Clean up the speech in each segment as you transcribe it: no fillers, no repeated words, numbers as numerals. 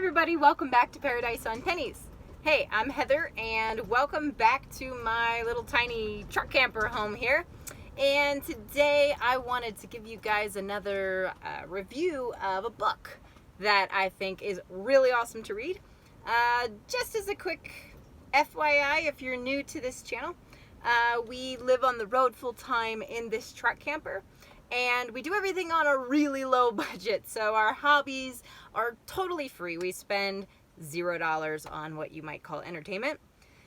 everybody, welcome back to Paradise on Pennies. Hey, I'm Heather and welcome back to my little tiny truck camper home here. And today I wanted to give you guys another review of a book that I think is really awesome to read. Just as a quick FYI, if you're new to this channel, we live on the road full time in this truck camper. And we do everything on a really low budget. So our hobbies are totally free. We spend $0 on what you might call entertainment.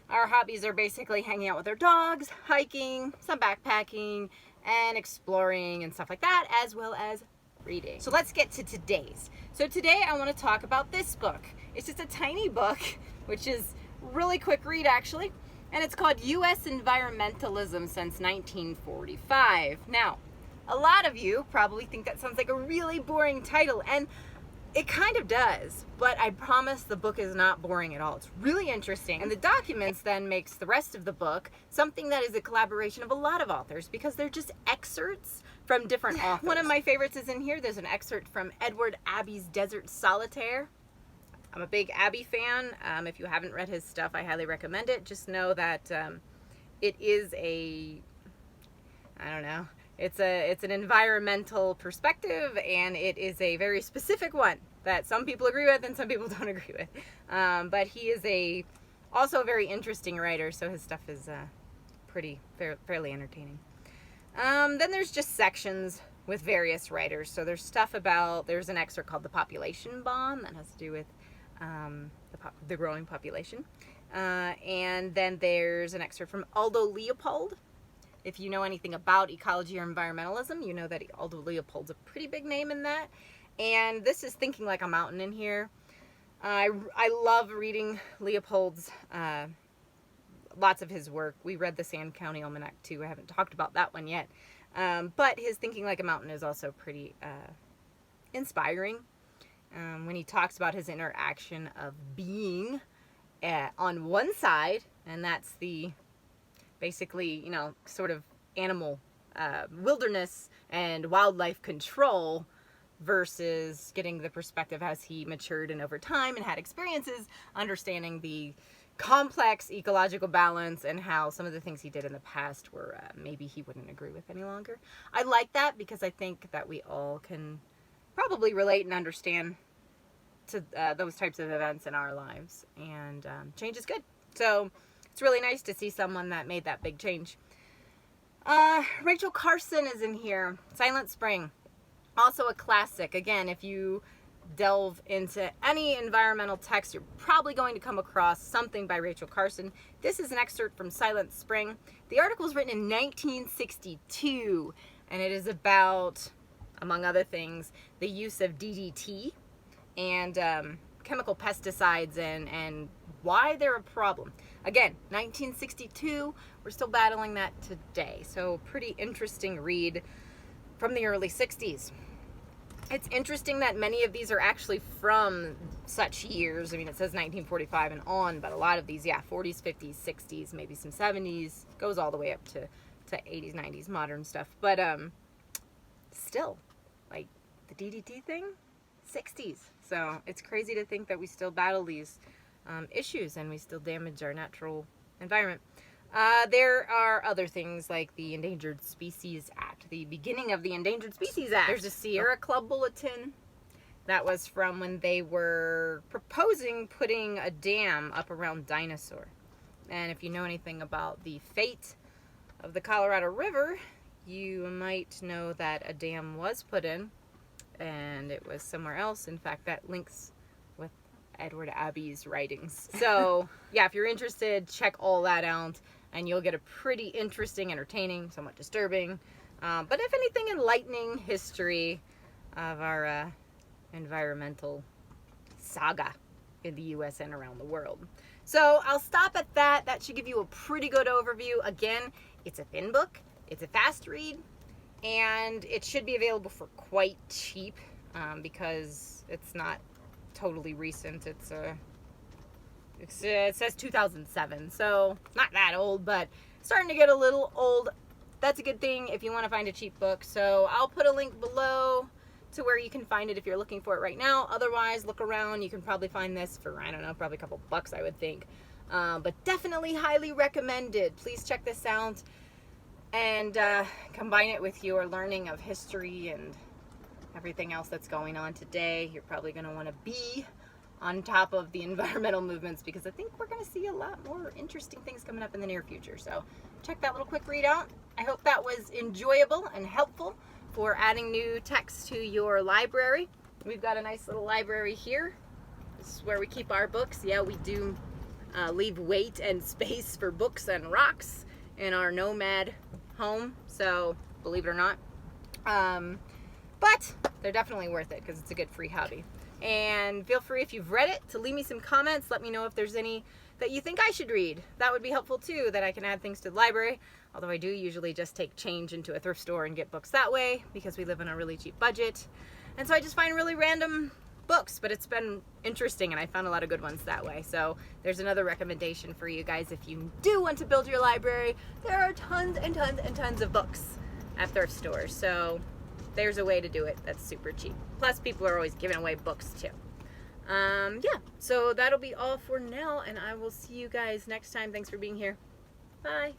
Our hobbies are basically hanging out with our dogs, hiking, some backpacking, and exploring and stuff like that, as well as reading. So let's get to today's. So today I want to talk about this book. It's just a tiny book, which is really quick read actually. And it's called U.S. Environmentalism Since 1945. Now, a lot of you probably think that sounds like a really boring title, and it kind of does, but I promise the book is not boring at all. It's really interesting, and the documents then makes the rest of the book something that is a collaboration of a lot of authors because they're just excerpts from different authors. One of my favorites is in here. There's an excerpt from Edward Abbey's Desert Solitaire. I'm a big Abbey fan. If you haven't read his stuff, I highly recommend it. Just know that it is it's an environmental perspective, and it is a very specific one that some people agree with and some people don't agree with. But he is also a very interesting writer, so his stuff is fairly entertaining. Then there's just sections with various writers. So there's there's an excerpt called The Population Bomb that has to do with the growing population. And then there's an excerpt from Aldo Leopold. If you know anything about ecology or environmentalism, you know that Aldo Leopold's a pretty big name in that. And this is Thinking Like a Mountain in here. I love reading Leopold's, lots of his work. We read the Sand County Almanac too. I haven't talked about that one yet. But his Thinking Like a Mountain is also pretty inspiring. When he talks about his interaction of being on one side, and that's the basically, sort of animal wilderness and wildlife control versus getting the perspective as he matured and over time and had experiences, understanding the complex ecological balance and how some of the things he did in the past were maybe he wouldn't agree with any longer. I like that because I think that we all can probably relate and understand to those types of events in our lives, and change is good. So it's really nice to see someone that made that big change. Rachel Carson is in here. Silent Spring. Also a classic. Again, if you delve into any environmental text, you're probably going to come across something by Rachel Carson. This is an excerpt from Silent Spring. The article was written in 1962, and it is about, among other things, the use of DDT and chemical pesticides and why they're a problem. Again, 1962, we're still battling that today. So pretty interesting read from the early 60s. It's interesting that many of these are actually from such years. I mean, it says 1945 and on, but a lot of these, 40s, 50s, 60s, maybe some 70s, goes all the way up to 80s, 90s, modern stuff. But still, like the DDT thing, 60s. So it's crazy to think that we still battle these issues and we still damage our natural environment. There are other things like the Endangered Species Act, the beginning of the Endangered Species Act. There's a Sierra Club bulletin that was from when they were proposing putting a dam up around Dinosaur. And if you know anything about the fate of the Colorado River, you might know that a dam was put in and it was somewhere else. In fact, that links with Edward Abbey's writings. So if you're interested, check all that out and you'll get a pretty interesting, entertaining, somewhat disturbing, but if anything, enlightening history of our environmental saga in the U.S. and around the world. So I'll stop at that. That should give you a pretty good overview. Again, it's a thin book, it's a fast read, and it should be available for quite cheap because it's not totally recent. It says 2007, so not that old, but starting to get a little old. That's a good thing if you want to find a cheap book. So I'll put a link below to where you can find it if you're looking for it right now. Otherwise, look around. You can probably find this for, I don't know, probably a couple bucks, I would think. But definitely highly recommended. Please check this out and combine it with your learning of history and everything else that's going on today. You're probably going to want to be on top of the environmental movements, because I think we're going to see a lot more interesting things coming up in the near future. So check that little quick read out. I hope that was enjoyable and helpful for adding new text to your library. We've got a nice little library here. This is where we keep our books. Yeah, we do leave weight and space for books and rocks in our nomad home, so believe it or not. But they're definitely worth it because it's a good free hobby. And feel free, if you've read it, to leave me some comments. Let me know if there's any that you think I should read. That would be helpful too, that I can add things to the library. Although I do usually just take change into a thrift store and get books that way, because we live on a really cheap budget. And so I just find really random books, but it's been interesting and I found a lot of good ones that way. So there's another recommendation for you guys if you do want to build your library. There are tons and tons and tons of books at thrift stores. So there's a way to do it that's super cheap. Plus, people are always giving away books too. Yeah, so that'll be all for now, and I will see you guys next time. Thanks for being here. Bye.